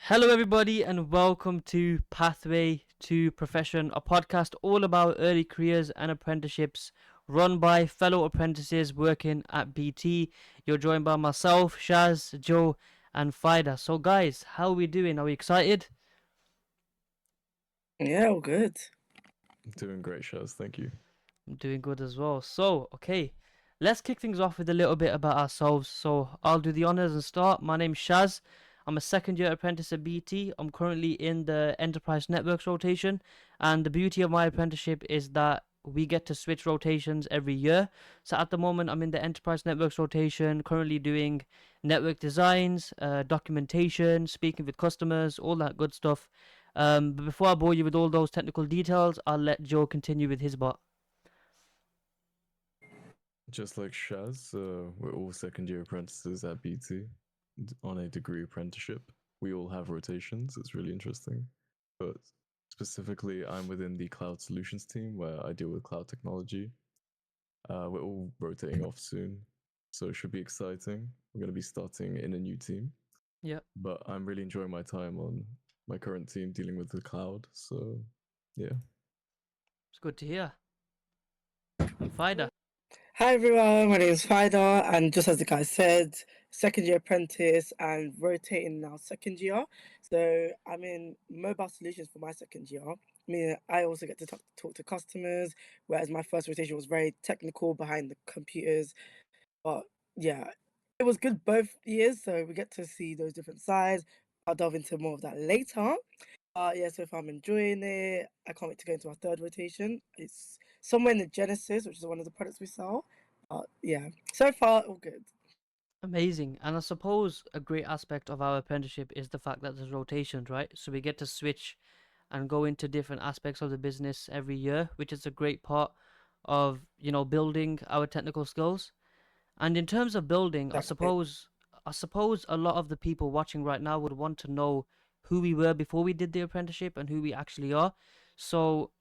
Hello, everybody, and welcome to Pathway to Profession, a podcast all about early careers and apprenticeships run by fellow apprentices working at BT. You're joined by myself, Shaz, Joe, and Fida. So, guys, how are we doing? Are we excited? Yeah, all good. Doing great, Shaz. Thank you. I'm doing good as well. So, okay, let's kick things off with a little bit about ourselves. So, I'll do the honors and start. My name's Shaz. I'm a second year apprentice at BT. I'm currently in the enterprise networks rotation, and the beauty of my apprenticeship is that we get to switch rotations every year. So at the moment, I'm in the enterprise networks rotation, currently doing network designs, documentation, speaking with customers, all that good stuff. But before I bore you with all those technical details, I'll let Joe continue with his part. Just like Shaz, we're all second year apprentices at BT on a degree apprenticeship. We all have rotations. It's really interesting. But specifically, I'm within the cloud solutions team where I deal with cloud technology. We're all rotating off soon, so it should be exciting. We're going to be starting in a new team, Yeah, but I'm really enjoying my time on my current team dealing with the cloud. So, yeah. it's good to hear. And Fida. Hi everyone, my name is Fida, and just as the guy said, second year apprentice and rotating now second year. So I'm in mobile solutions for my second year. I also get to talk to customers, whereas my first rotation was very technical behind the computers. But yeah, it was good both years, so we get to see those different sides. I'll delve into more of that later. Yeah, so if I'm enjoying it, I can't wait to go into our third rotation. It's somewhere in the Genesis, which is one of the products we sell. Yeah, so far all good. Amazing. And I suppose a great aspect of our apprenticeship is the fact that there's rotations, right? So we get to switch and go into different aspects of the business every year, which is a great part of, building our technical skills. And in terms of building, I Exactly. suppose I suppose a lot of the people watching right now would want to know who we were before we did the apprenticeship and who we actually are. So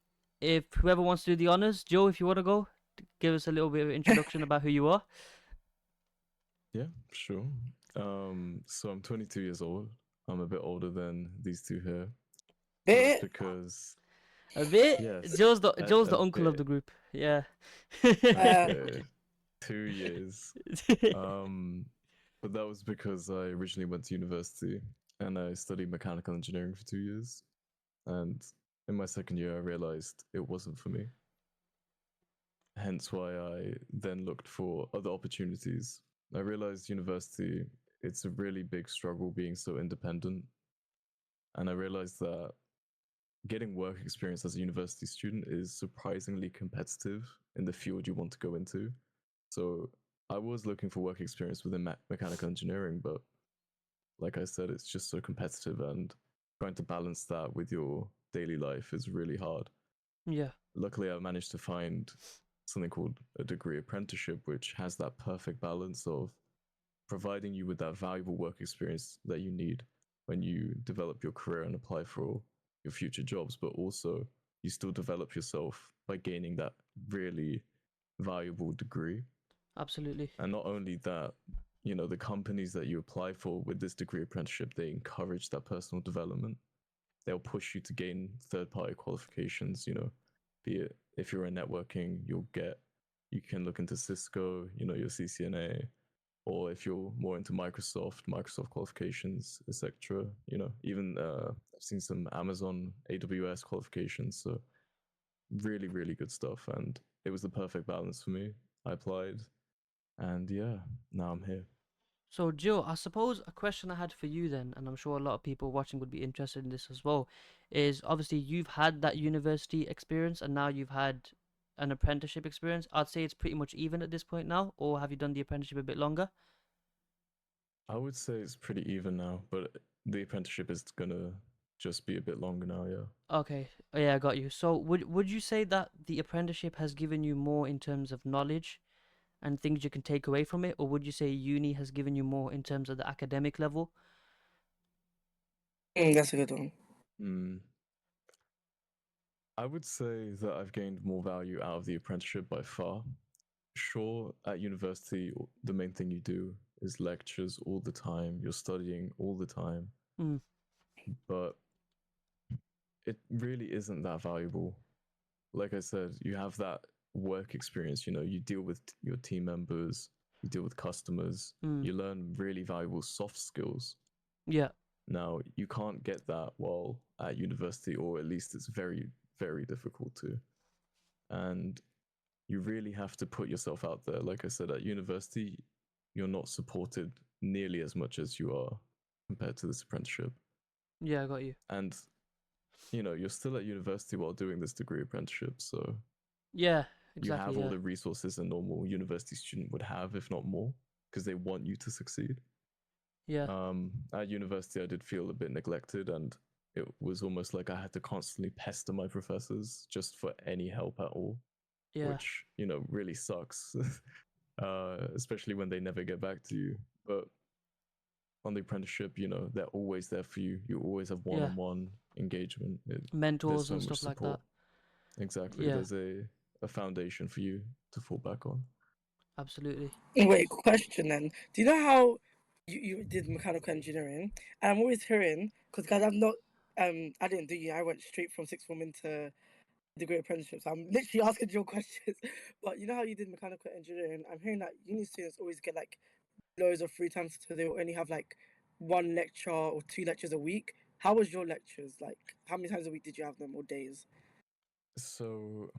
if whoever wants to do the honors, Joe, if you want to go, give us a little bit of introduction about who you are. Yeah, sure. So I'm 22 years old. I'm a bit older than these two here, but that's Bit. because A bit. yes, Joe's the a uncle of the bit. group. Yeah. Uh, Okay, 2 years. Um, but that was because I originally went to university and I studied mechanical engineering for 2 years. And in my second year, I realized it wasn't for me. Hence why I then looked for other opportunities. I realized university, it's a really big struggle being so independent. And I realized that getting work experience as a university student is surprisingly competitive in the field you want to go into. So I was looking for work experience within mechanical engineering, but like I said, it's just so competitive, and trying to balance that with your daily life is really hard. Yeah. Luckily, I managed to find something called a degree apprenticeship, which has that perfect balance of providing you with that valuable work experience that you need when you develop your career and apply for your future jobs, but also you still develop yourself by gaining that really valuable degree. Absolutely. And not only that, the companies that you apply for with this degree apprenticeship, they encourage that personal development. They'll push you to gain third party qualifications, be it if you're in networking, you can look into Cisco, your CCNA, or if you're more into Microsoft qualifications, etc. Even I've seen some Amazon AWS qualifications. So really, really good stuff, and it was the perfect balance for me. I applied, and yeah, now I'm here. So, Joe, I suppose a question I had for you then, and I'm sure a lot of people watching would be interested in this as well, is obviously you've had that university experience and now you've had an apprenticeship experience. I'd say it's pretty much even at this point now, or have you done the apprenticeship a bit longer? I would say it's pretty even now, but the apprenticeship is gonna just be a bit longer now. Yeah. Okay, yeah, I got you. So, would you say that the apprenticeship has given you more in terms of knowledge and things you can take away from it, or would you say uni has given you more in terms of the academic level? that's a good one. Mm. I would say that I've gained more value out of the apprenticeship by far. Sure, at university, the main thing you do is lectures all the time. You're studying all the time. Mm, but it really isn't that valuable. Like I said, you have that work experience. You know, you deal with your team members, you deal with customers, Mm. you learn really valuable soft skills. Yeah. Now, you can't get that while at university, or at least it's very, very difficult to. And you really have to put yourself out there. Like I said, at university, you're not supported nearly as much as you are compared to this apprenticeship. Yeah, I got you. And, you know, you're still at university while doing this degree apprenticeship. So Yeah, you exactly. have all Yeah. the resources a normal university student would have, if not more, because they want you to succeed. Yeah. At university, I did feel a bit neglected, and it was almost like I had to constantly pester my professors just for any help at all, Yeah. which, you know, really sucks, especially when they never get back to you. But on the apprenticeship, you know, they're always there for you. You always have one Yeah. on one engagement. There's Mentors so and much stuff like that. support. Exactly. Yeah, There's a foundation for you to fall back on. absolutely. Wait, question then. Do you know how you did mechanical engineering? And I'm always hearing, because guys, I've not, I didn't do you. I went straight from sixth form into degree apprenticeship. So I'm literally asking your questions. But you know how you did mechanical engineering? I'm hearing that uni students always get like loads of free time, so they will only have like one lecture or two lectures a week. How was your lectures? Like, how many times a week did you have them or days? So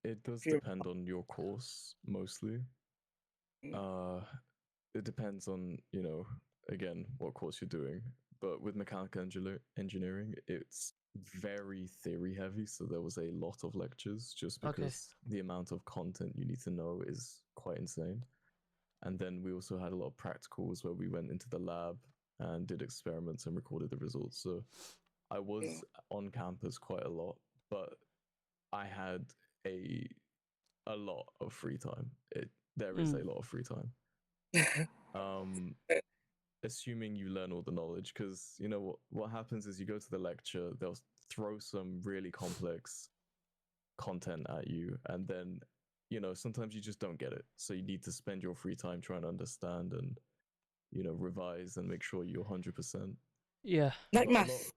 it does If you depend on your course mostly. remember? Uh, it depends on, you know, again, what course you're doing. But with mechanical engineering, it's very theory heavy. So there was a lot of lectures just Okay. because the amount of content you need to know is quite insane. And then we also had a lot of practicals where we went into the lab and did experiments and recorded the results. So I Yeah. was on campus quite a lot, but I had a a lot of free time. There is a Mm. lot of free time. Yeah. Um, assuming you learn all the knowledge, because you know what happens is you go to the lecture, they'll throw some really complex content at you, and then you know sometimes you just don't get it. So you need to spend your free time trying to understand and you know revise and make sure you're 100%. Yeah. Like But a lot, maths.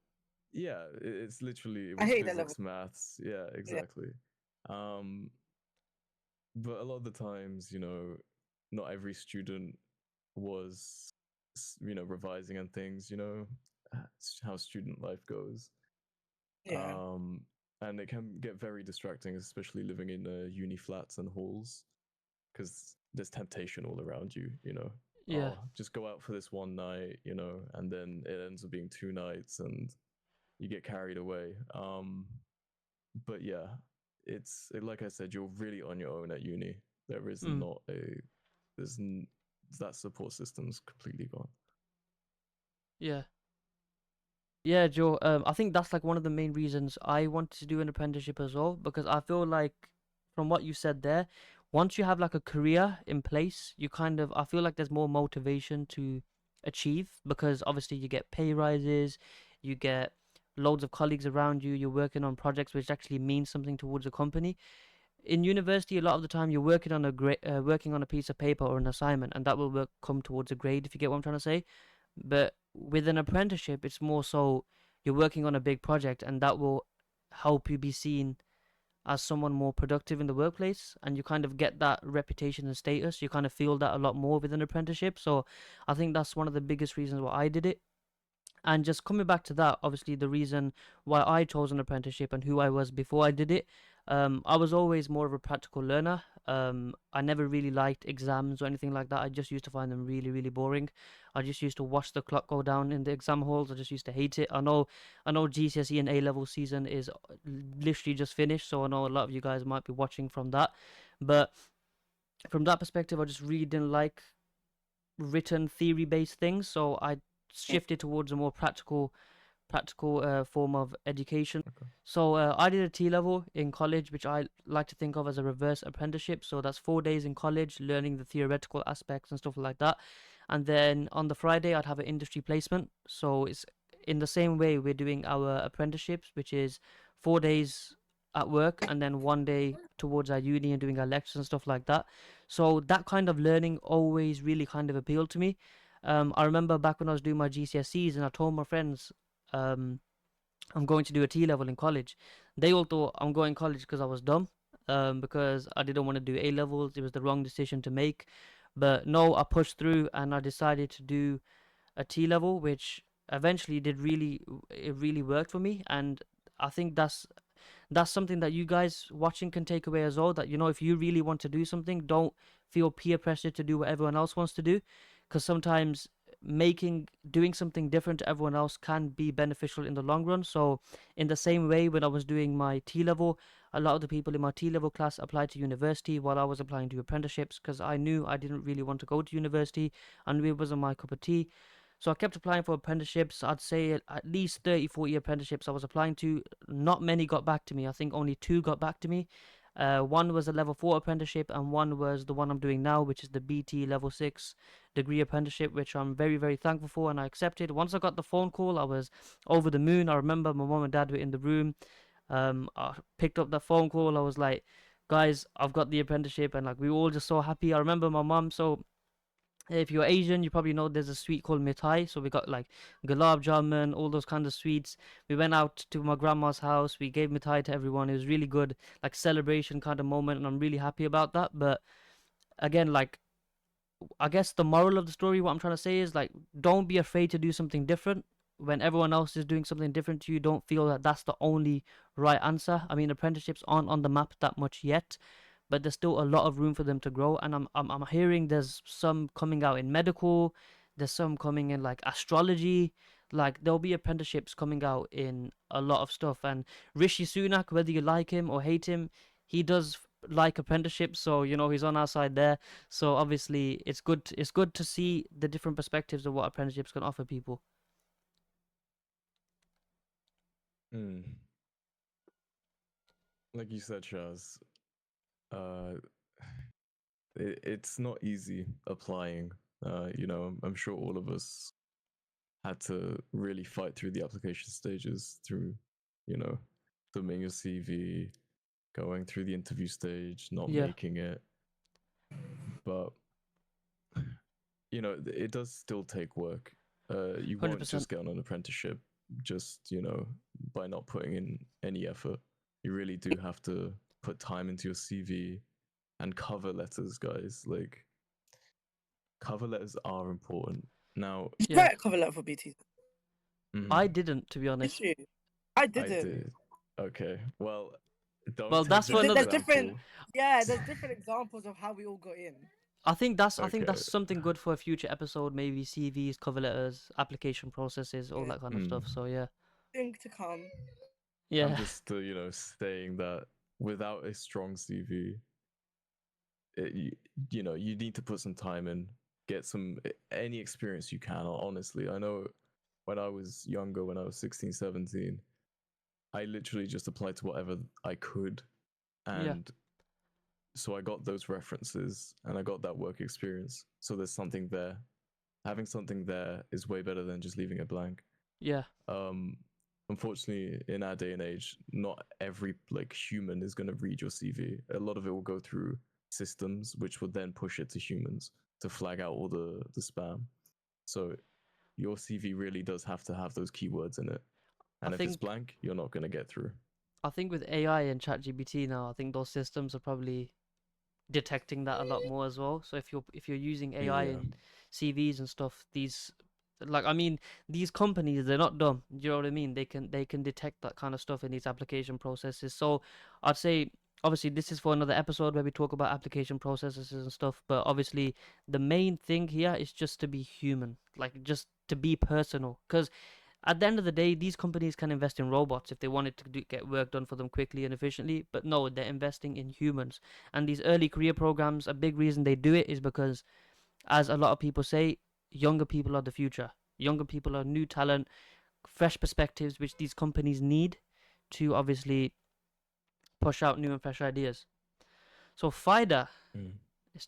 yeah, it's literally it I was hate that level. physics, maths, yeah, Yeah. exactly. Um, but a lot of the times, you know, not every student was, you know, revising and things, you know, how student life goes. Yeah. Um, and it can get very distracting, especially living in uni flats and halls, because there's temptation all around you, you know. Yeah. Oh, just go out for this one night, you know, and then it ends up being 2 nights and you get carried away. But yeah, like I said, you're really on your own at uni. There is Mm. not a there's n- that support system's completely gone. Yeah. Yeah, Joe. I think that's like one of the main reasons I wanted to do an apprenticeship as well, because I feel like from what you said there, once you have like a career in place, you kind of I feel like there's more motivation to achieve because obviously you get pay rises, you get loads of colleagues around you, you're working on projects which actually mean something towards a company. In university, a lot of the time you're working on working on a piece of paper or an assignment, and that will come towards a grade. If you get what I'm trying to say. But with an apprenticeship, it's more so you're working on a big project, and that will help you be seen as someone more productive in the workplace, and you kind of get that reputation and status. You kind of feel that a lot more with an apprenticeship. So I think that's one of the biggest reasons why I did it. And just coming back to that, obviously the reason why I chose an apprenticeship and who I was before I did it, I was always more of a practical learner. I never really liked exams or anything like that. I just used to find them really, really boring. I just used to watch the clock go down in the exam halls. I just used to hate it. I know GCSE and A level season is literally just finished, so I know a lot of you guys might be watching from that. But from that perspective, I just really didn't like written theory based things, so I shifted towards a more practical form of education. Okay. So I did a T level in college, which I like to think of as a reverse apprenticeship. So that's 4 days in college, learning the theoretical aspects and stuff like that. And then on the Friday, I'd have an industry placement. So it's in the same way we're doing our apprenticeships, which is 4 days at work and then 1 day towards our uni and doing our lectures and stuff like that. So that kind of learning always really kind of appealed to me. I remember back when I was doing my GCSEs and I told my friends um, I'm going to do a T level in college. They all thought I'm going college because I was dumb, because I didn't want to do A levels. It was the wrong decision to make. But no, I pushed through and I decided to do a T level, which eventually did really, it really worked for me. And I think that's something that you guys watching can take away as well. That, if you really want to do something, don't feel peer pressure to do what everyone else wants to do, because sometimes doing something different to everyone else can be beneficial in the long run. So in the same way, when I was doing my T level, a lot of the people in my T level class applied to university while I was applying to apprenticeships, because I knew I didn't really want to go to university. I knew it wasn't my cup of tea. So I kept applying for apprenticeships. I'd say at least 30, 40 apprenticeships I was applying to. Not many got back to me. I think only two got back to me. One was a level 4 apprenticeship, and one was the one I'm doing now, which is the BT level 6 degree apprenticeship, which I'm very, very thankful for, and I accepted. Once I got the phone call, I was over the moon. I remember my mom and dad were in the room. I picked up the phone call. I was like, guys, I've got the apprenticeship, and like we were all just so happy. I remember my mom. So if you're Asian, you probably know there's a sweet called mithai. So we got like gulab jamun, all those kinds of sweets. We went out to my grandma's house. We gave mithai to everyone. It was really good, like celebration kind of moment, and I'm really happy about that. But again, like, I guess the moral of the story, what I'm trying to say is, like, don't be afraid to do something different. When everyone else is doing something different to you, don't feel that that's the only right answer. I mean, apprenticeships aren't on the map that much yet, but there's still a lot of room for them to grow. And I'm hearing there's some coming out in medical, there's some coming in like astrology. Like, there'll be apprenticeships coming out in a lot of stuff. And Rishi Sunak, whether you like him or hate him, he does like apprenticeships, so he's on our side there. So obviously it's good to see the different perspectives of what apprenticeships can offer people. Mm. Like you said, Shaz, uh, it's not easy applying. I'm sure all of us had to really fight through the application stages, through, you know, submitting your CV, going through the interview stage, not Yeah, making it. But, it does still take work. You won't 100%. just get on an apprenticeship just, by not putting in any effort. You really do have to put time into your CV and cover letters, guys. Like, cover letters are important. Now, Did you Yeah, write a cover letter for BT? I mhm, didn't, to be Did honest. you? I I didn't. did. Okay. Well, don't Well, take that's for this another. There's different, example. yeah, there's different examples of how we all got in. I think that's Okay. something good for a future episode. Maybe CVs, cover letters, application processes, all Yeah. that kind of stuff. Mm. So yeah, Thing to come. I'm yeah, just, saying that without a strong CV, you need to put some time in, get any experience you can. Honestly, I know when I was younger, when I was 16, 17, I literally just applied to whatever I could, yeah, and so I got those references and I got that work experience. So there's something there. Having something there is way better than just leaving it blank. yeah, Um, Unfortunately, in our day and age, not every human is going to read your CV. A lot of it will go through systems, which would then push it to humans to flag out all the spam. So your CV really does have to have those keywords in it. I And if it's think blank, you're not going to get through. I think with AI and ChatGPT now, I think those systems are probably detecting that a lot more as well. So if you're using AI Yeah. in CVs and stuff, I mean, these companies, they're not dumb. Do you know what I mean? They can detect that kind of stuff in these application processes. So I'd say, obviously this is for another episode where we talk about application processes and stuff, but obviously the main thing here is just to be human, like just to be personal. Because at the end of the day, these companies can invest in robots if they wanted to get work done for them quickly and efficiently, but no, they're investing in humans. And these early career programs, a big reason they do it is because, as a lot of people say, younger people are the future. Younger people are new talent, fresh perspectives, which these companies need to obviously push out new and fresh ideas. So, Fida, Mm. it's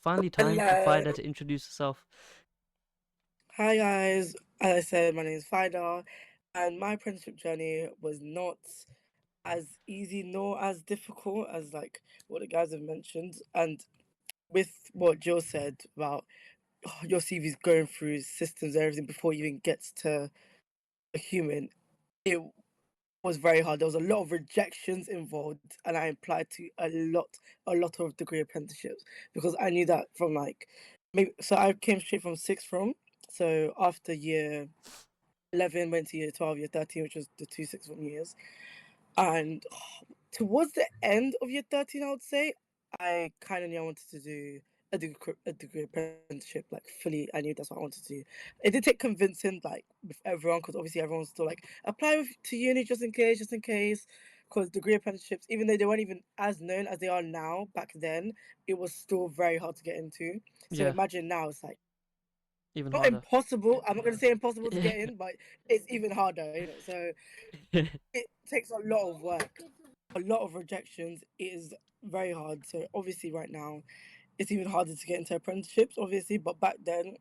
finally time for Hello. Fida to introduce herself. Hi guys. As I said, my name is Fida, and my apprenticeship journey was not as easy nor as difficult as like what the guys have mentioned. And with what Jill said about your CV's going through systems and everything before it even gets to a human, it was very hard. There was a lot of rejections involved, and I applied to a lot of degree apprenticeships because I knew that from like maybe. So I came straight from sixth form. So after year 11, went to year 12, year 13, which was the two sixth form years, and towards the end of year 13, I would say, I kind of knew I wanted to do a degree apprenticeship, like fully. I knew that's what I wanted to do. It did take convincing, like with everyone, because obviously everyone's still like, apply to uni just in case. Because degree apprenticeships, even though they weren't even as known as they are now, back then, it was still very hard to get into. So Yeah, imagine now, it's like, even not harder. impossible. I'm not going to say impossible to get in, but it's even harder. So it takes a lot of work, a lot of rejections. It is very hard. So obviously, right now, it's even harder to get into apprenticeships. Obviously, but back then,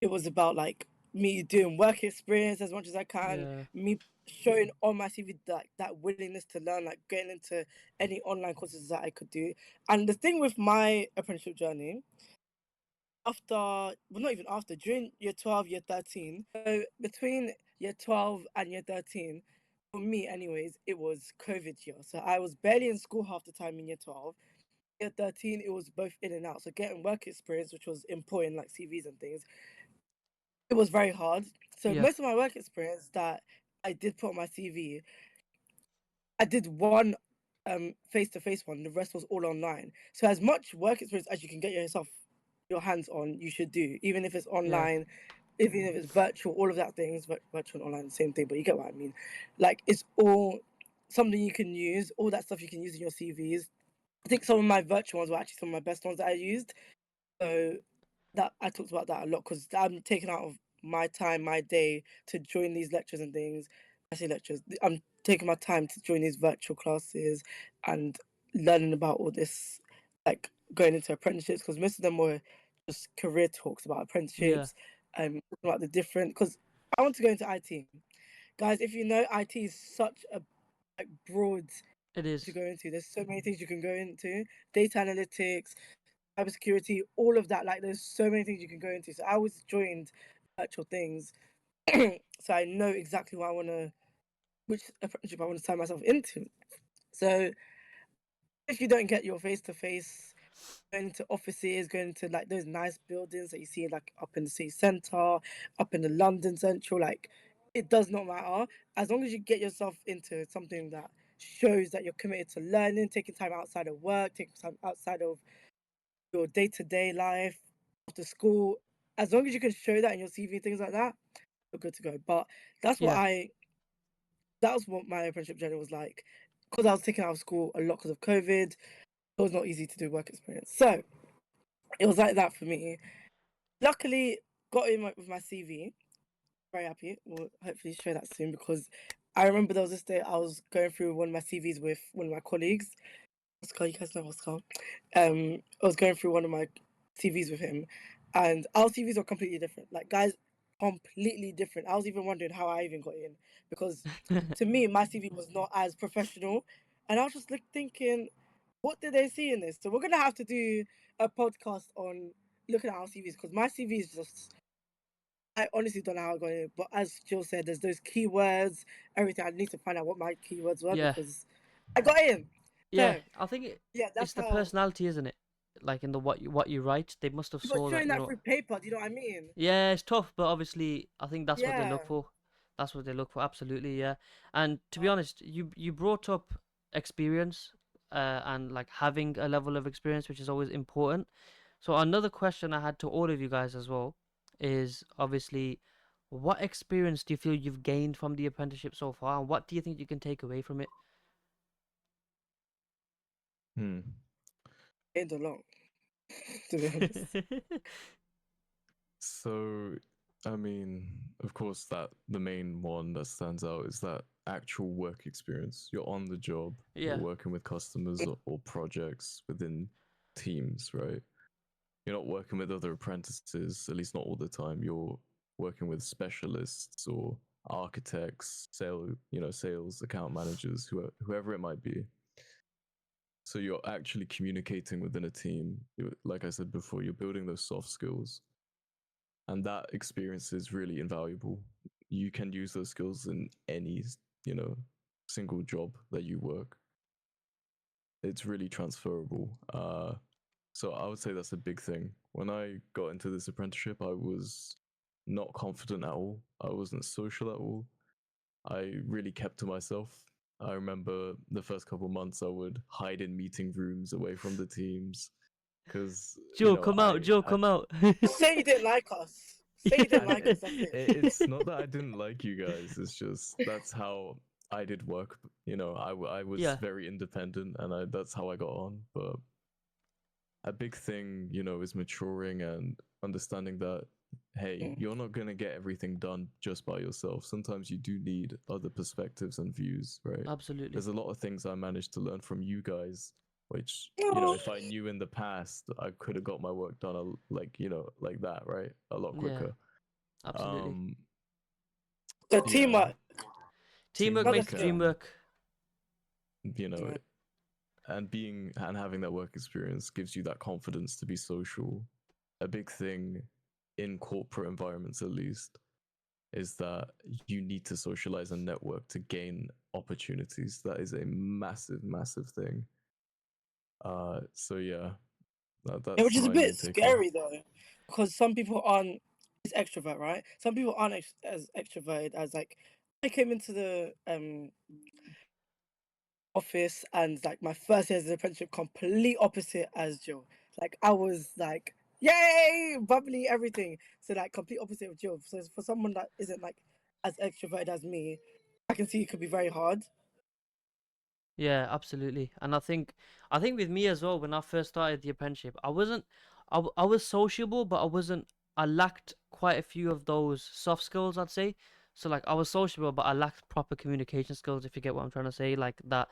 it was about like me doing work experience as much as I can, Yeah, me showing on my CV that willingness to learn, like getting into any online courses that I could do. And the thing with my apprenticeship journey, after, well, not even after, during year 12, year 13, so between year 12 and year 13, for me anyways, it was COVID year. So I was barely in school half the time in year 12. Year 13, it was both in and out. So getting work experience, which was important, like CVs and things, it was very hard. So yeah, most of my work experience that I did put on my CV, I did one face-to-face one. The rest was all online. So as much work experience as you can get your hands on, you should do, even if it's yeah, online, even if it's virtual. All of that things, virtual and online, same thing. But you get what I mean. Like it's all something you can use. All that stuff you can use in your CVs. I think some of my virtual ones were actually some of my best ones that I used. So that I talked about that a lot because I'm taking out of my time, my day to join these lectures and things. I say lectures. I'm taking my time to join these virtual classes and learning about all this, like going into apprenticeships because most of them were just career talks about yeah. apprenticeships, talking about the different. Because I want to go into IT, guys. If you know, IT is such a like broad It to is. go into. There's so many things you can go into. Data analytics, cybersecurity, all of that. Like, there's so many things you can go into. So I always joined virtual things, so I know exactly what I want to, which apprenticeship I want to sign myself into. So if you don't get your face to face, going into offices, going into like those nice buildings that you see like up in the city centre, up in the London Central, like it does not matter as long as you get yourself into something that shows that you're committed to learning, taking time outside of work, taking time outside of your day to day life, after school. As long as you can show that in your CV, things like that, you're good to go. But that's what Yeah, I, that was what my apprenticeship journey was like. Because I was taken out of school a lot because of COVID, it was not easy to do work experience. So it was like that for me. Luckily, got in with my CV. Very happy. We'll hopefully show that soon because I remember there was this day I was going through one of my CVs with one of my colleagues. Oscar, you guys know Oscar. I was going through one of my CVs with him, and our CVs were completely different. Like, guys, completely different. I was even wondering how I even got in because to me, my CV was not as professional, and I was just like thinking, what did they see in this? So we're gonna have to do a podcast on looking at our CVs because my CV is just. I honestly don't know how I got in, but as Jill said, there's those keywords, everything. I need to find out what my keywords were yeah, because I got in. yeah. So I think yeah, it's that's the how. personality, isn't it? Like in the what you write, they must have But saw that. showing that through paper, do you know what I mean? Yeah, it's tough, but obviously, I think that's what they Yeah. look for. That's what they look for, absolutely, yeah. And to be honest, you brought up experience, and like having a level of experience, which is always important. So another question I had to all of you guys as well is obviously, what experience do you feel you've gained from the apprenticeship so far, and what do you think you can take away from it? Hmm. Gained a lot, to be honest. So, I mean, of course, that the main one that stands out is that actual work experience. You're on the job, you're Yeah, working with customers or projects within teams, right? You're not working with other apprentices, at least not all the time. You're working with specialists or architects, sales, account managers, whoever it might be. So you're actually communicating within a team. Like I said before, you're building those soft skills, and that experience is really invaluable. you can use those skills in any, you know, single job that you work. It's really transferable. So I would say that's a big thing. When I got into this apprenticeship, I was not confident at all. I wasn't social at all. I really kept to myself. I remember the first couple months I would hide in meeting rooms away from the teams because Joe, come out. Joe, I come out. Just say you didn't like us. Say you didn't like us. That's it. it's not that I didn't like you guys. It's just that's how I did work. You know, I was Yeah, very independent, and that's how I got on. But a big thing, you know, is maturing and understanding that, hey, Mm. you're not going to get everything done just by yourself. Sometimes you do need other perspectives and views, right? absolutely. There's a lot of things I managed to learn from you guys, which, you know, Oh. if I knew in the past, I could have got my work done like, you know, like that, right? A lot Yeah, quicker. absolutely. Um, So yeah, teamwork, Teamwork brother makes teamwork the skill. dream and, work. you know, Yeah. and being and having that work experience gives you that confidence to be social. A big thing in corporate environments, at least, is that you need to socialize and network to gain opportunities. That is a massive, massive thing. So yeah, Yeah, that's which is a my bit main takeaway. scary though, because some people aren't as extrovert, right? Some people aren't as extroverted as like I came into the office and like my first year as an apprenticeship, complete opposite as Jill. Like I was like, yay, bubbly, everything. So like complete opposite of Jill. So for someone that isn't like as extroverted as me, I can see it could be very hard. Yeah, absolutely. And I think with me as well, when I first started the apprenticeship, I wasn't, I was sociable, but I wasn't, I lacked quite a few of those soft skills, I'd say. So like I was sociable, but I lacked proper communication skills, if you get what I'm trying to say, like that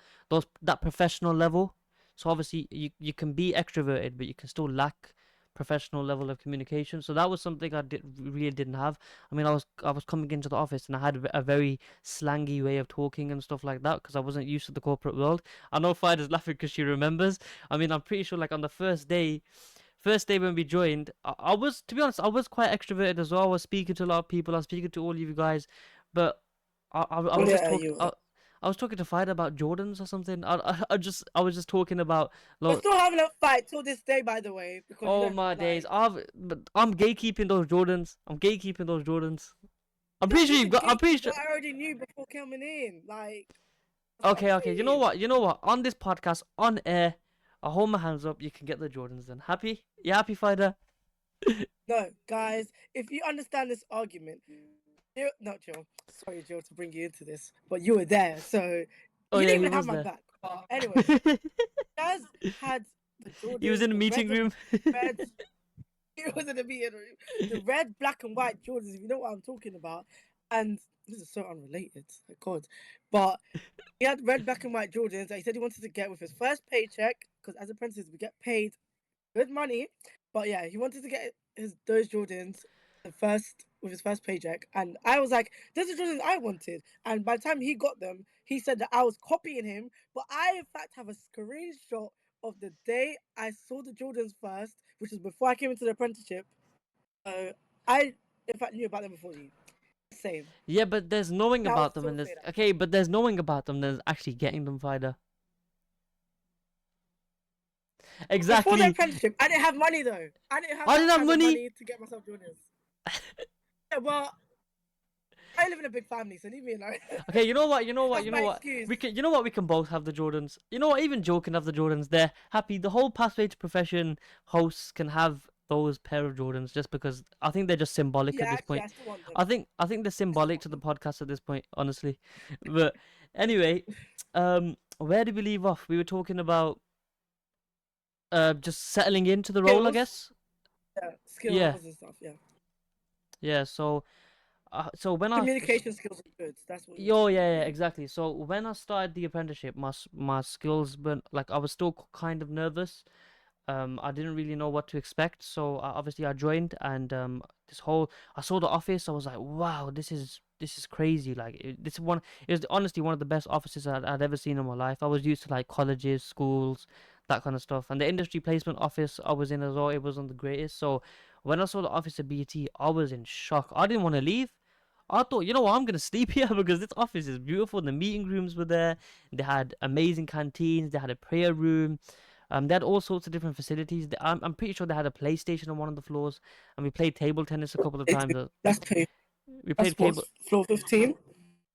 professional level. So obviously you can be extroverted, but you can still lack professional level of communication. So that was something really didn't have. I mean, I was coming into the office and I had a very slangy way of talking and stuff like that because I wasn't used to the corporate world. I know Fida's laughing because she remembers. I mean, I'm pretty sure like on the first day when we joined, I was, to be honest, I was quite extroverted as well. I was speaking to a lot of people. I was speaking to all of you guys, but I Oh was just yeah, talking. you were. I was talking to Fida about Jordans or something. I was just talking about. We're Lo- still having a fight till this day, by the way, because you oh don't my days! like. I'm gatekeeping those Jordans. I'm gatekeeping those Jordans. I'm You don't pretty sure need you've to got. I'm gate. pretty sure. But I already knew before coming in. Like, that's what I'm Okay, okay. You know saying. what? You know what? On this podcast, on air, I hold my hands up. You can get the Jordans then. Happy? You happy, Fighter? No, guys, if you understand this argument, not Jill. Sorry, Jill, to bring you into this, but you were there, so Oh you yeah, didn't he even have was my there. back. But anyways, Jazz had the He was Jordans, in the meeting room. the red. It was in the meeting room. The red, black, and white Jordans, if you know what I'm talking about. And this is so unrelated, my God. But he had red, black, and white Jordans that he said he wanted to get with his first paycheck, because as apprentices, we get paid good money. But yeah, he wanted to get those Jordans the first with his first paycheck, and I was like, "Those are Jordans I wanted." And by the time he got them, he said that I was copying him. But I, in fact, have a screenshot of the day I saw the Jordans first, which is before I came into the apprenticeship. I, in fact, knew about them before you. Same. Yeah, but there's knowing I would about them still and say there's that. okay, but there's knowing about them. There's actually getting them, Fighter. Before the Exactly. apprenticeship, I didn't have money though. I didn't have I didn't that have kind of money. money to get myself Jordans. Yeah, well, I live in a big family, so leave me alone. Okay, you know what? You know what? That's You know my what? excuse. We can. You know what? We can both have the Jordans. You know what? Even Joe can have the Jordans. They're happy. The whole Pathway to Profession hosts can have those pair of Jordans just because I think they're just symbolic Yeah, at this actually, point. I still want them. I think they're I still symbolic to want the them. podcast at this point, honestly. But anyway, where did we leave off? We were talking about just settling into the role, I Skills, guess. yeah, Yeah, skills and stuff. Yeah, yeah. So when communication skills are good. That's what you're yo, talking about. yeah, yeah, Yeah. exactly. So when I started the apprenticeship, my skills, but like I was still kind of nervous. I didn't really know what to expect, so obviously I joined, and this whole I saw the office. I was like, wow, this is crazy. Like this is one. It was honestly one of the best offices I'd ever seen in my life. I was used to like colleges, schools, that kind of stuff, and the industry placement office I was in as well. It wasn't the greatest. So when I saw the office at BT, I was in shock. I didn't want to leave. I thought, you know what, I'm gonna sleep here because this office is beautiful. The meeting rooms were there. They had amazing canteens. They had a prayer room. They had all sorts of different facilities. I'm pretty sure they had a PlayStation on one of the floors, and we played table tennis a couple of times. That's pay. We That's played table. what's floor 15.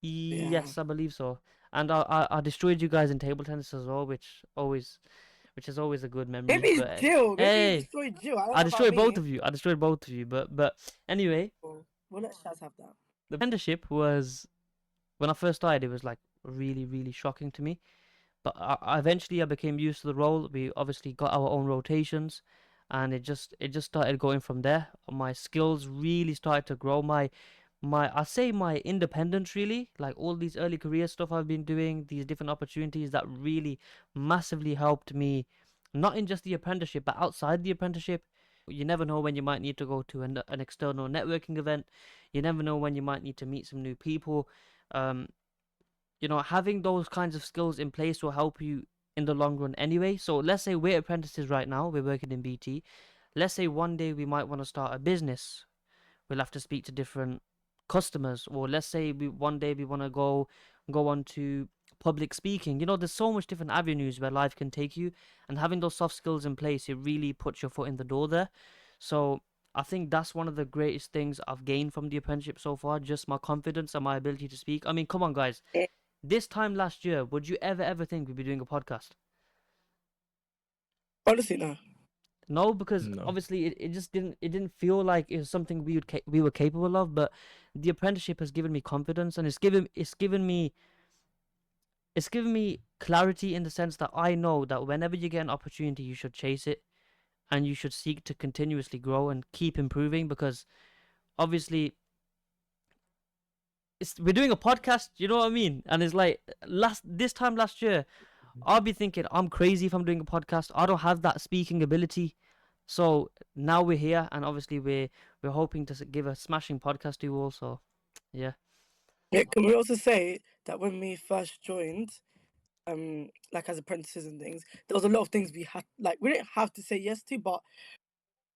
Yeah. Yes, I believe so. And I destroyed you guys in table tennis as well, which is always a good memory. Maybe it's But Jill. Maybe you hey, destroyed Jill. I don't I know about destroyed both me. of you. I destroyed both of you. But anyway, We'll let Shaz have that. the apprenticeship was when I first started. It was like really shocking to me. But eventually I became used to the role. We obviously got our own rotations, and it just started going from there. My skills really started to grow. My I say my independence really, like all these early career stuff I've been doing, these different opportunities that really massively helped me, not in just the apprenticeship but outside the apprenticeship. You never know when you might need to go to an external networking event. You never know when you might need to meet some new people. Um, having those kinds of skills in place will help you in the long run anyway. So let's say we're apprentices right now, we're working in BT. Let's say one day we might want to start a business. We'll have to speak to different customers, or let's say one day we want to go on to public speaking. There's so much different avenues where life can take you, and having those soft skills in place, it really puts your foot in the door there. So I think that's one of the greatest things I've gained from the apprenticeship so far, just my confidence and my ability to speak. I mean, come on, guys. Eh, This time last year, would you ever think we'd be doing a podcast? Honestly, no. No, because No. obviously it didn't feel like it was something we were capable of. But the apprenticeship has given me confidence, and it's given me clarity in the sense that I know that whenever you get an opportunity, you should chase it, and you should seek to continuously grow and keep improving. Because obviously, we're doing a podcast, you know what I mean? And it's like this time last year, I'll be thinking I'm crazy if I'm doing a podcast. I don't have that speaking ability. So now we're here, and obviously we're hoping to give a smashing podcast to you all. So yeah, Yeah, can we also say that when we first joined, like as apprentices and things, there was a lot of things we didn't have to say yes to, but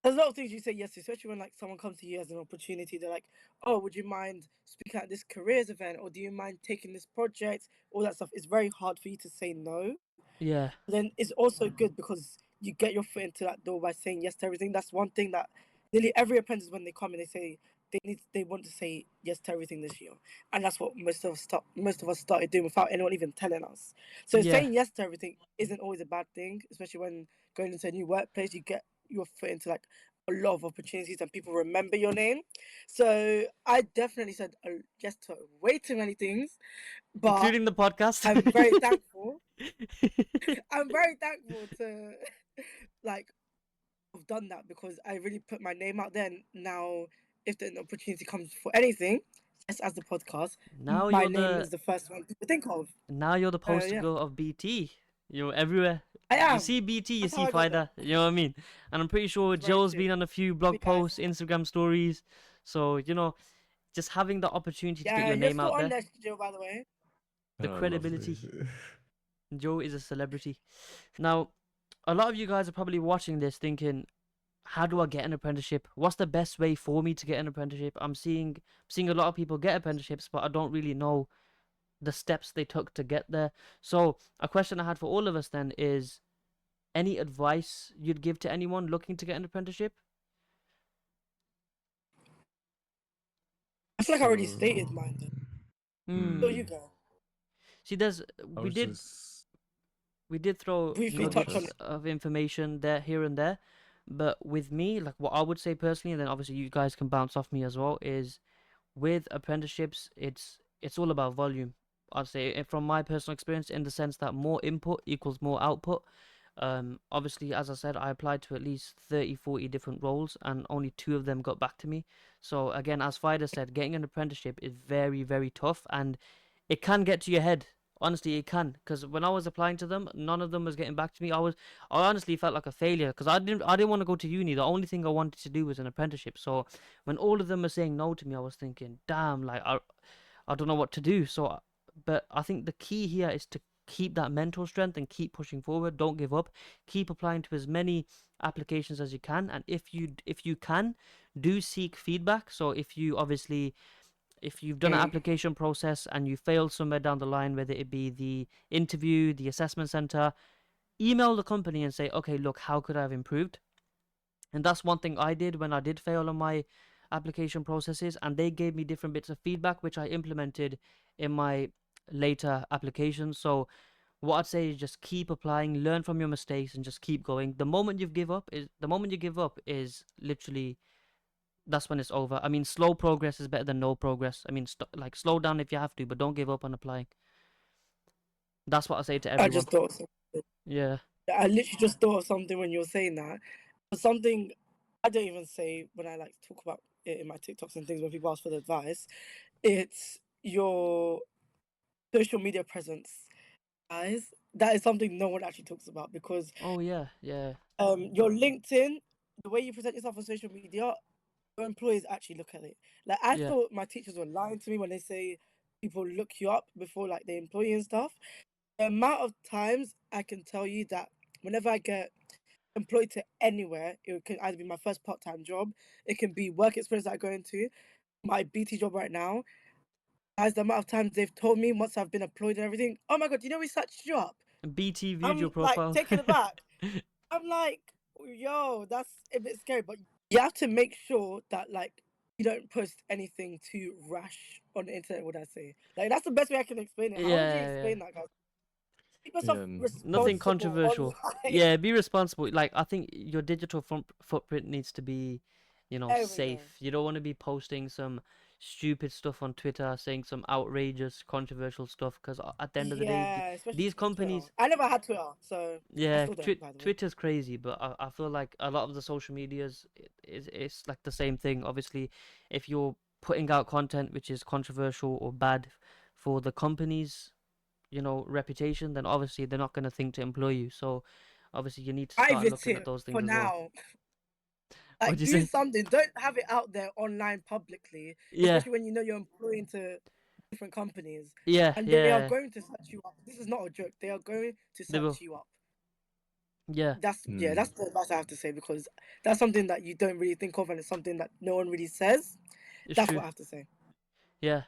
there's a lot of things you say yes to, especially when like someone comes to you as an opportunity. They're like, "Oh, would you mind speaking at this careers event, or do you mind taking this project?" All that stuff. It's very hard for you to say no. yeah, Then it's also good because you get your foot into that door by saying yes to everything. That's one thing that nearly every apprentice, when they come in, they say they want to say yes to everything this year, and that's what most of us started doing without anyone even telling us. So yeah. saying yes to everything isn't always a bad thing, especially when going into a new workplace. You get your foot into like a lot of opportunities, and people remember your name. So I definitely said yes to way too many things, but Including the podcast. I'm very thankful. I'm very thankful to like have done that because I really put my name out there. And now, if an opportunity comes for anything, just as the podcast, now my you're name the is the first one people think of. now you're the poster Yeah, girl of BT. You're everywhere. I You am. see BT, you That's how see I got there. Fider. You know what I mean? And I'm pretty sure It's very Joe's true. been on a few Love you blog guys. posts, Instagram stories. So just having the opportunity to get Yeah, your you're name still out on there, there, Joe. By the way. the Oh, lovely. credibility. Joe is a celebrity. Now, a lot of you guys are probably watching this thinking, how do I get an apprenticeship? What's the best way for me to get an apprenticeship? I'm seeing a lot of people get apprenticeships, but I don't really know the steps they took to get there. So, a question I had for all of us then is, any advice you'd give to anyone looking to get an apprenticeship? I feel like I already So, stated mine. Though. So Hmm. you go See, I we was did just we did throw briefly go on, touch on nuggets it. Chess. of information there, here and there, but with me, like what I would say personally, and then obviously you guys can bounce off me as well, is with apprenticeships, it's all about volume. I'd say from my personal experience, in the sense that more input equals more output. Obviously, as I said, I applied to at least 30, 40 different roles, and only two of them got back to me. So again, as Fida said, getting an apprenticeship is very tough, and it can get to your head. Honestly, it can. Because when I was applying to them, none of them was getting back to me. I honestly felt like a failure because I didn't want to go to uni. The only thing I wanted to do was an apprenticeship. So when all of them were saying no to me, I was thinking, damn, like I don't know what to do. So, but I think the key here is to keep that mental strength and keep pushing forward. Don't give up. Keep applying to as many applications as you can, and if you can, do seek feedback. So if you obviously if you've done an Mm. application process and you fail somewhere down the line, whether it be the interview, the assessment center, email the company and say, okay, look, how could I have improved? And that's one thing I did when I did fail on my application processes, and they gave me different bits of feedback which I implemented in my later applications. So what I'd say is just keep applying, learn from your mistakes, and just keep going. The moment you give up is literally that's when it's over. I mean, slow progress is better than no progress. I mean, like slow down if you have to, but don't give up on applying. That's what I say to I everyone. just thought of something. Yeah. I literally just thought of something when you were saying that. Something I don't even say when I like talk about it in my TikToks and things when people ask for the advice. It's your social media presence, guys. That is something no one actually talks about because Oh yeah, yeah, your LinkedIn, the way you present yourself on social media, your employees actually look at it. Like I yeah. thought my teachers were lying to me when they say people look you up before like they employ you and stuff. The amount of times I can tell you that whenever I get employed to anywhere, it can either be my first part-time job, it can be work experience that I go into, my BT job right now. As the amount of times they've told me once I've been employed and everything, oh my god, you know we searched you up. BT viewed your I'm like profile. taken aback. I'm like, yo, that's a bit scary. But you have to make sure that like you don't post anything too rash on the internet. What I say, like that's the best way I can explain it. How would you Yeah, yeah. explain that, guys? Keep yourself Yeah, Nothing responsible online. controversial. Yeah, be responsible. Like I think your digital footprint needs to be, There we go. safe. You don't want to be posting some stupid stuff on Twitter, saying some outrageous, controversial stuff. Because at the end of the day, Yeah, especially these Twitter. companies, I never had Twitter, so I yeah, still don't, by the way. Twitter's crazy. But I feel like a lot of the social medias is it's like the same thing. Obviously, if you're putting out content which is controversial or bad for the companies reputation, then obviously they're not going to think to employ you. So obviously you need to start Private looking at it those for things as well. now. What'd Like, you do say? something. Don't have it out there online publicly, Yeah, especially when you know you're employing to different companies yeah, and they are yeah. going to search you up. This is not a joke. They are going to They search will. you up. Yeah, That's mm, the advice I have to say because that's something that you don't really think of and it's something that no one really says. it's That's true. what I have to say. Yeah.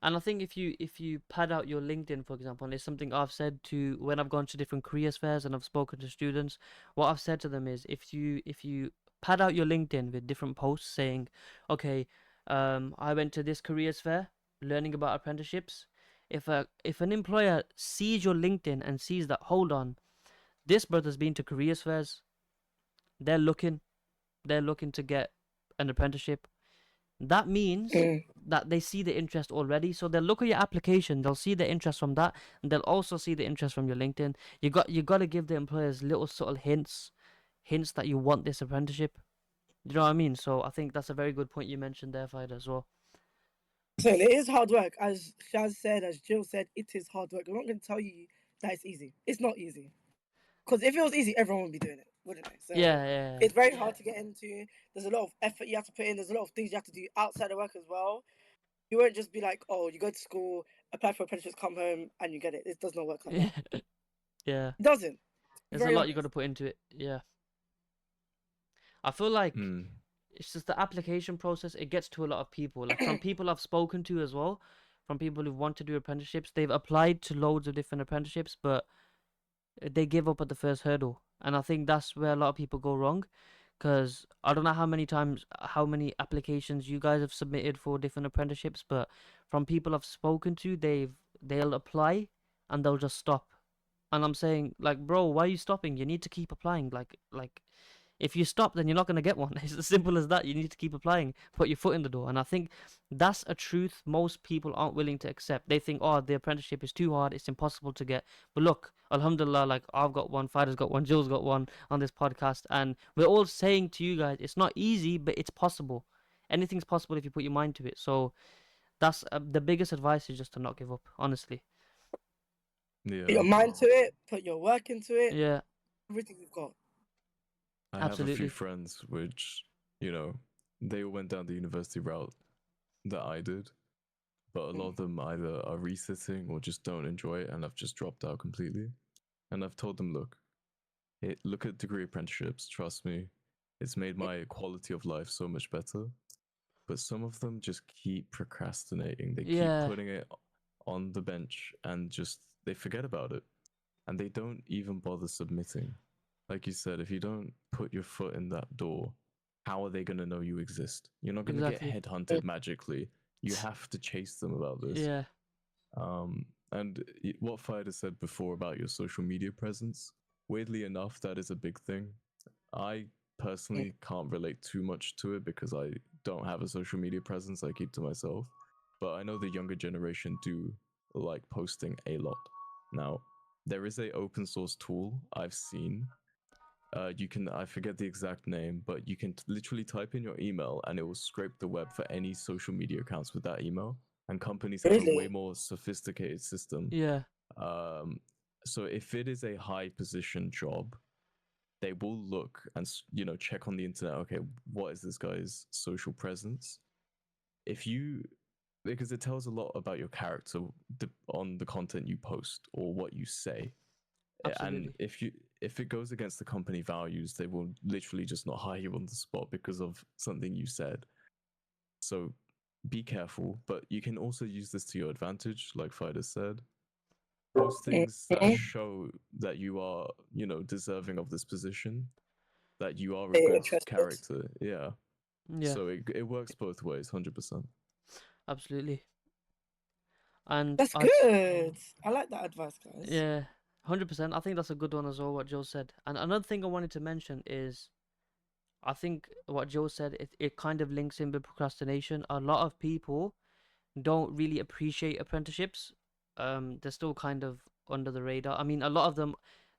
And I think if you pad out your LinkedIn, for example, and it's something I've said to when I've gone to different careers fairs and I've spoken to students, what I've said to them is if you pad out your LinkedIn with different posts saying, okay, I went to this careers fair learning about apprenticeships. If an employer sees your LinkedIn and sees that, hold on, this brother's been to careers fairs, they're looking they're looking to get an apprenticeship. That means Mm. that they see the interest already. So they'll look at your application, they'll see the interest from that, and they'll also see the interest from your LinkedIn. You got to give the employers little subtle hints that you want this apprenticeship. You know what I mean? So I think that's a very good point you mentioned there, Fido, as well. So it is hard work. As Shaz said, as Jill said, it is hard work. I'm not going to tell you that it's easy. It's not easy. Because if it was easy, everyone would be doing it, wouldn't they? So Yeah, yeah, it's very hard to get into. There's a lot of effort you have to put in. There's a lot of things you have to do outside of work as well. You won't just be like, oh, you go to school, apply for apprenticeships, come home, and you get it. It does not work like yeah, that. yeah. It doesn't. To be There's a very lot you got to honest. put into it. Yeah, I feel like mm, it's just the application process. It gets to a lot of people. Like from people I've spoken to as well, from people who want to do apprenticeships, they've applied to loads of different apprenticeships, but they give up at the first hurdle. And I think that's where a lot of people go wrong. Because I don't know how many applications you guys have submitted for different apprenticeships, but from people I've spoken to, they'll apply and they'll just stop. And I'm saying, like, bro, why are you stopping? You need to keep applying. Like if you stop, then you're not going to get one. It's as simple as that. You need to keep applying, put your foot in the door. And I think that's a truth most people aren't willing to accept. They think, oh, the apprenticeship is too hard, it's impossible to get. But look, alhamdulillah, like I've got one, Fida's got one, Jill's got one on this podcast. And we're all saying to you guys, it's not easy, but it's possible. Anything's possible if you put your mind to it. So that's the biggest advice is just to not give up, honestly. Put yeah. your mind to it, put your work into it, Yeah, everything you've got. I have a few absolutely. friends which, they went down the university route that I did, but a lot Mm. of them either are resitting or just don't enjoy it and have just dropped out completely. And I've told them, look at degree apprenticeships. Trust me, it's made my quality of life so much better. but some of them just keep procrastinating. They keep Yeah, putting it on the bench and just they forget about it, and they don't even bother submitting. Like you said, if you don't put your foot in that door, how are they going to know you exist? You're not going to get exactly. headhunted magically. You have to chase them about this. Yeah, And what Fider said before about your social media presence, weirdly enough, that is a big thing. I Mm. personally can't relate too much to it because I don't have a social media presence. I keep to myself. But I know the younger generation do like posting a lot. Now, there is a open source tool I've seen. You can, I forget the exact name, but you can literally type in your email and it will scrape the web for any social media accounts with that email. And companies have a way Really? more sophisticated system. yeah, Um, so if it is a high position job, they will look and check on the internet. Okay, what is this guy's social presence? If you Because it tells a lot about your character on the content you post or what you say. And absolutely. if it goes against the company values, they will literally just not hire you on the spot because of something you said. So be careful, but you can also use this to your advantage, like Fider said. Post things that Mhm. show that you are, deserving of this position, that you are a They're good interested. character. Yeah. Yeah, So it works both ways, 100%. absolutely. And That's I'd good. I like that advice, guys. yeah, 100%. I think that's a good one as well. What Joe said. And another thing I wanted to mention is I think what Joe said it kind of links in with procrastination. A lot of people don't really appreciate apprenticeships. They're still kind of under the radar. I mean, a lot of them,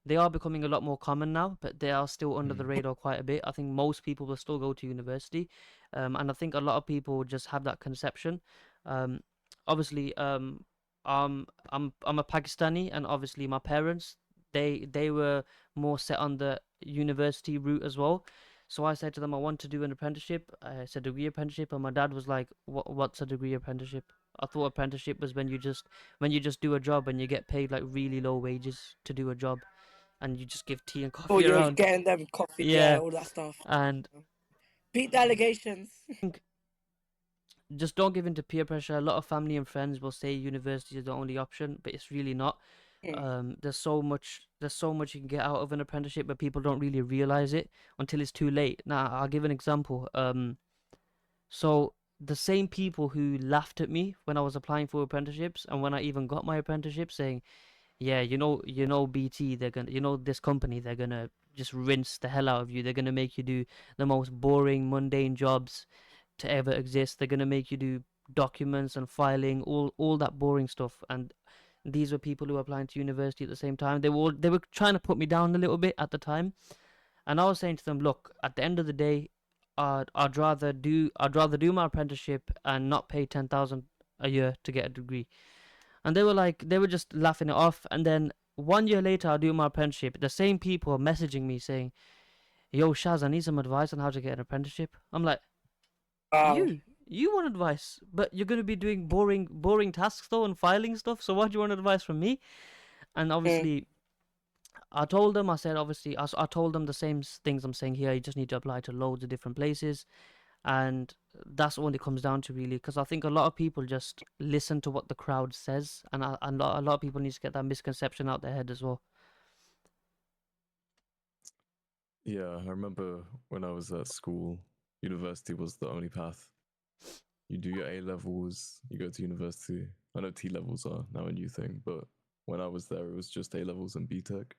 they are becoming a lot more common now, but they are still under the Mm. radar quite a bit. I think most people will still go to university, and I think a lot of people just have that conception. Um, obviously, I'm a Pakistani, and obviously my parents they were more set on the university route as well. So I said to them, I want to do an apprenticeship. I said degree apprenticeship, and my dad was like, What's a degree apprenticeship?" I thought apprenticeship was when you just do a job and you get paid like really low wages to do a job, and you just give tea and Oh, coffee you're around. getting them coffee, yeah, Yeah, all that stuff. and Beat the allegations. I think just don't give in to peer pressure. A lot of family and friends will say university is the only option, but it's really not. Mm. There's so much you can get out of an apprenticeship, but people don't really realize it until it's too late. Now, I'll give an example. So the same people who laughed at me when I was applying for apprenticeships and when I even got my apprenticeship saying, "Yeah, BT, they're gonna, this company, they're gonna just rinse the hell out of you. They're gonna make you do the most boring, mundane jobs to ever exist. They're gonna make you do documents and filing, all that boring stuff." And these were people who were applying to university at the same time. They were trying to put me down a little bit at the time, and I was saying to them, look, at the end of the day, I'd rather do my apprenticeship and not pay 10,000 a year to get a degree. And they were just laughing it off. And then 1 year later, I do my apprenticeship. The same people are messaging me saying, "Yo, Shaz, I need some advice on how to get an apprenticeship." I'm like, Wow. you want advice, but you're gonna be doing boring tasks though and filing stuff. So why do you want advice from me? And Mm. obviously, I told them, I said, obviously, I told them the same things I'm saying here. You just need to apply to loads of different places. And that's all it comes down to, really. Because I think a lot of people just listen to what the crowd says. And a lot of people need to get that misconception out their head as well. Yeah, I remember when I was at school, university was the only path. You do your A levels, you go to university. I know T levels are now a new thing, but when I was there, it was just A levels and B Tech.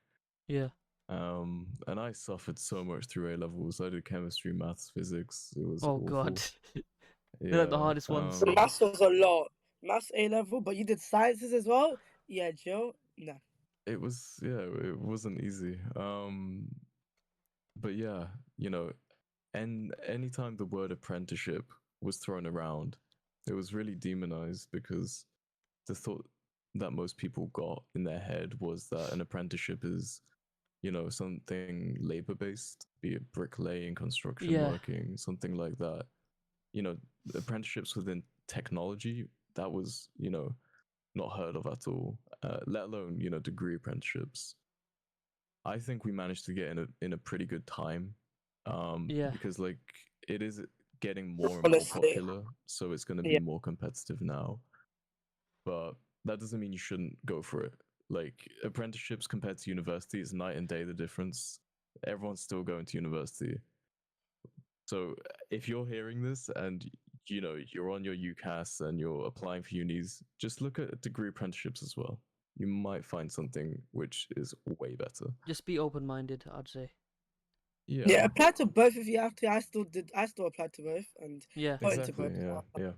Yeah. And I suffered so much through A levels. I did chemistry, maths, physics. It was Oh, God. awful. They're like the Yeah. hardest ones. Maths was a lot. Maths A level, but you did sciences as well? Yeah, Joe? No. It was, yeah, it wasn't easy. But yeah, you know, and anytime the word apprenticeship was thrown around, it was really demonized because the thought that most people got in their head was that an apprenticeship is, something labor based, be it bricklaying, construction Yeah. working, something like that. Apprenticeships within technology, that was, not heard of at all, let alone, degree apprenticeships. I think we managed to get in a pretty good time, Yeah. because like it is getting more and more Honestly, popular, so it's going to be yeah, more competitive now. But that doesn't mean you shouldn't go for it. Like apprenticeships compared to university is night and day the difference. Everyone's still going to university. So if you're hearing this and you're on your UCAS and you're applying for unis, just look at degree apprenticeships as well. You might find something which is way better. Just be open-minded, I'd say. yeah. Yeah, Apply to both if you have to. I still did. I still applied to both and Yeah, got into exactly. both. Yeah, yeah.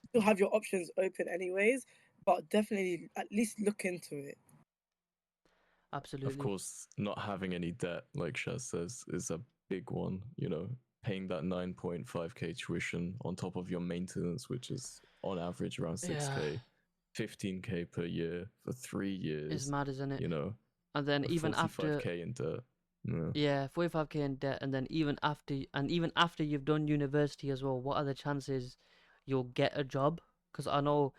Still have your options open, anyways. But definitely, at least look into it. Of absolutely. course, not having any debt, like Shaz says, is a big one. Paying that 9.5K tuition on top of your maintenance, which is on average around Yeah, 6K, 15K per year for 3 it's years, mad, isn't it? you know, And then even after, 45K in debt. Yeah. yeah, 45k in debt, and then even after you've done university as well, what are the chances you'll get a job? Because I know,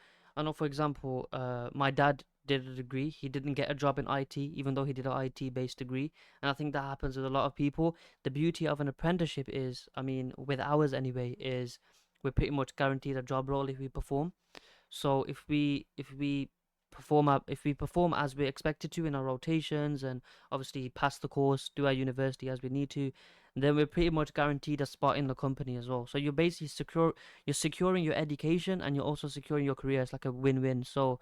for example, my dad did a degree. He didn't get a job in IT, even though he did an IT based degree. And I think that happens with a lot of people. The beauty of an apprenticeship is, I mean, with ours anyway, is we're pretty much guaranteed a job role if we perform. So if we perform as we're expected to in our rotations, and obviously pass the course, do our university as we need to, then we're pretty much guaranteed a spot in the company as well. So you're securing your education, and you're also securing your career. It's like a win-win. So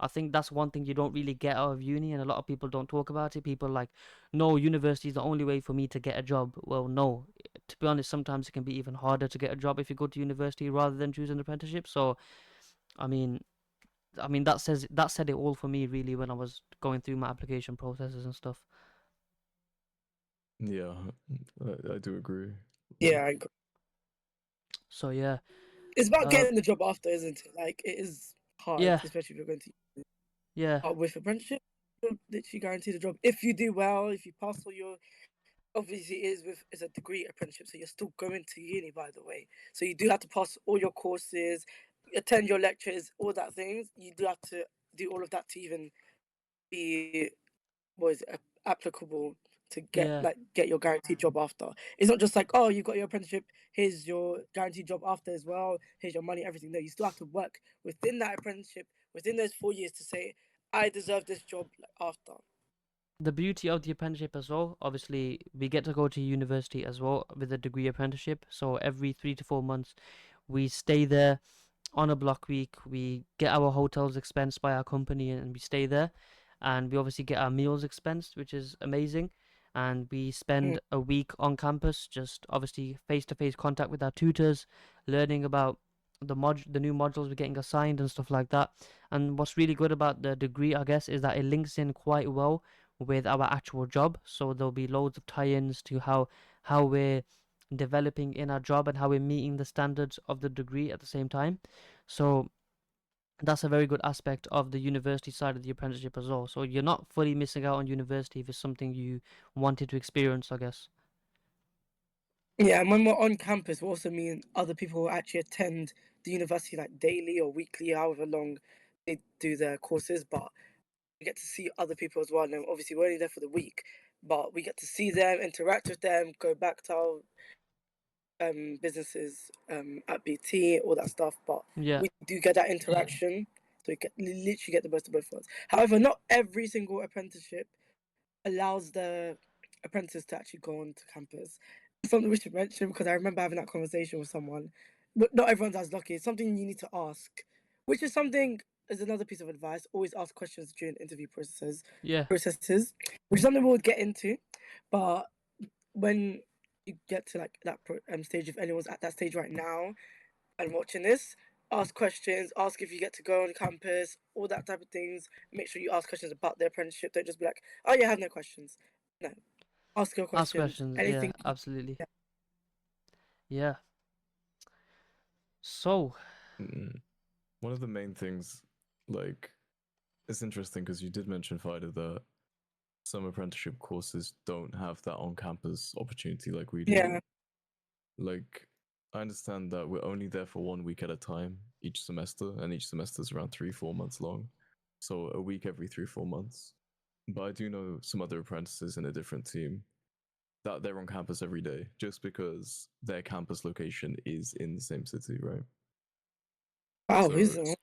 I think that's one thing you don't really get out of uni, and a lot of people don't talk about it. People are like, no, university is the only way for me to get a job. Well, no, to be honest, sometimes it can be even harder to get a job if you go to university rather than choose an apprenticeship. So I mean, that said it all for me really when I was going through my application processes and stuff. Yeah, I do agree. Yeah, Like, I agree. So yeah, It's about uh, getting the job after, isn't it? Like it is hard, yeah, especially if you're going to. yeah, But with apprenticeship, you're literally guaranteed a job if you do well. If you pass all your, obviously it is with it's a degree apprenticeship, so you're still going to uni, by the way. So you do have to pass all your courses, attend your lectures, all that things. You do have to do all of that to even be applicable to yeah. get your guaranteed job after. It's not just like, oh, you got your apprenticeship, here's your guaranteed job after as well, here's your money, everything. No, you still have to work within that apprenticeship, within those 4 years to say, I deserve this job after. The beauty of the apprenticeship as well, obviously, we get to go to university as well with a degree apprenticeship. So every 3 to 4 months, we stay there on a block week. We get our hotels expensed by our company and we stay there. And we obviously get our meals expensed, which is amazing. And we Mm. spend a week on campus, just obviously face to face contact with our tutors, learning about the new modules we're getting assigned and stuff like that. And what's really good about the degree, I guess, is that it links in quite well with our actual job. So there'll be loads of tie-ins to how we're developing in our job and how we're meeting the standards of the degree at the same time. So that's a very good aspect of the university side of the apprenticeship as well. So you're not fully missing out on university if it's something you wanted to experience, I guess. Yeah, and when we're on campus, we also mean other people who actually attend the university like daily or weekly, however long they do their courses. But we get to see other people as well. And obviously, we're only there for the week, but we get to see them, interact with them, go back to our businesses at BT, all that stuff. But Yeah, we do get that interaction, so literally get the best of both worlds. However, not every single apprenticeship allows the apprentices to actually go on to campus. Something we should mention because I remember having that conversation with someone. But not everyone's as lucky. It's something you need to ask, which is something as another piece of advice. Always ask questions during interview yeah. processes, which is something we'll get into. But when you get to like that stage, if anyone's at that stage right now and watching this, ask questions, ask if you get to go on campus, all that type of things. Make sure you ask questions about the apprenticeship. Don't just be like, oh yeah, I have no questions. No, ask your Ask questions. questions. Yeah, Anything. absolutely. Yeah. So, mm, one of the main things, like, it's interesting because you did mention, Fido, that some apprenticeship courses don't have that on campus opportunity like we do. Yeah, Like, I understand that we're only there for 1 week at a time each semester, and each semester is around 3, 4 months long. So a week every 3, 4 months. But I do know some other apprentices in a different team that they're on campus every day just because their campus location is in the same city, right? Wow, So is it?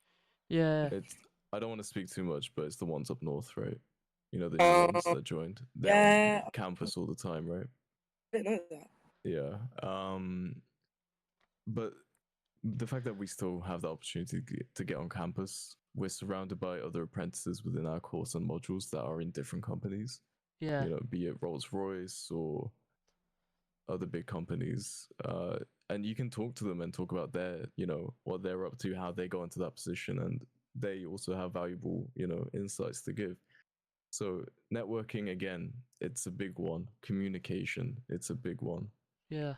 Yeah. it's I don't want to speak too much, but it's the ones up north, right? You know, the new ones Uh, that joined. They're on yeah, campus all the time, right? I didn't know that. Yeah. But the fact that we still have the opportunity to get on campus, we're surrounded by other apprentices within our course and modules that are in different companies. Yeah. You know, be it Rolls Royce or other big companies. And you can talk to them and talk about their, you know, what they're up to, how they got into that position, and they also have valuable, you know, insights to give. So networking again, it's a big one. Communication, it's a big one. Yeah.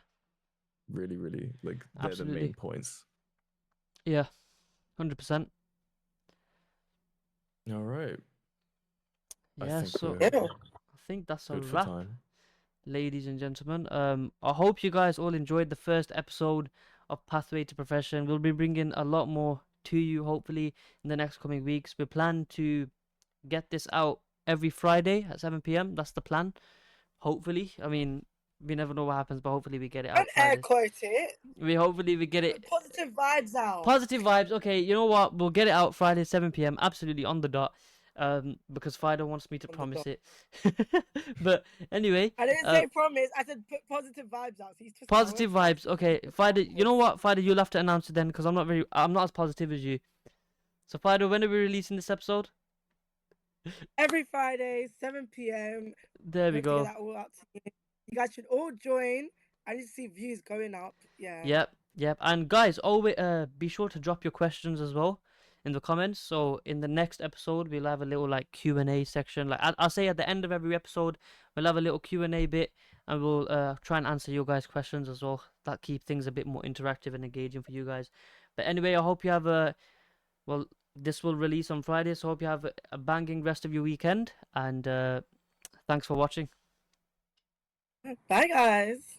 Really, really, like they're the main Absolutely. points. Yeah. 100%. All right. I Yeah. think So we're Yeah. I think that's a good for wrap, time. ladies and gentlemen. I hope you guys all enjoyed the first episode of Pathway to Profession. We'll be bringing a lot more to you, hopefully, in the next coming weeks. We plan to get this out every Friday at 7 p.m. That's the plan. Hopefully. I mean, we never know what happens, but hopefully we get it Don't out air Fridays. quote it. Hopefully we get Put it. positive vibes out. Positive vibes. Okay, you know what? We'll get it out Friday 7 p.m. Absolutely on the dot. Because Fido wants me to On the promise dot. it. But anyway, I didn't say promise. I said put positive vibes out. So he's twisting my positive words now. vibes. Okay, Fido. You know what, Fido? You'll have to announce it then, because I'm not as positive as you. So Fido, when are we releasing this episode? Every Friday, 7 p.m. There we Hope to get go. that all out to you. You guys should all join. I need to see views going up. Yeah. Yep, yep. And guys, always be sure to drop your questions as well in the comments. So in the next episode, we'll have a little like Q&A section. Like I'll say at the end of every episode, we'll have a little Q&A bit, and we'll try and answer your guys' questions as well. That keep things a bit more interactive and engaging for you guys. But anyway, I hope you have a well. This will release on Friday, so hope you have a banging rest of your weekend. And thanks for watching. Bye, guys.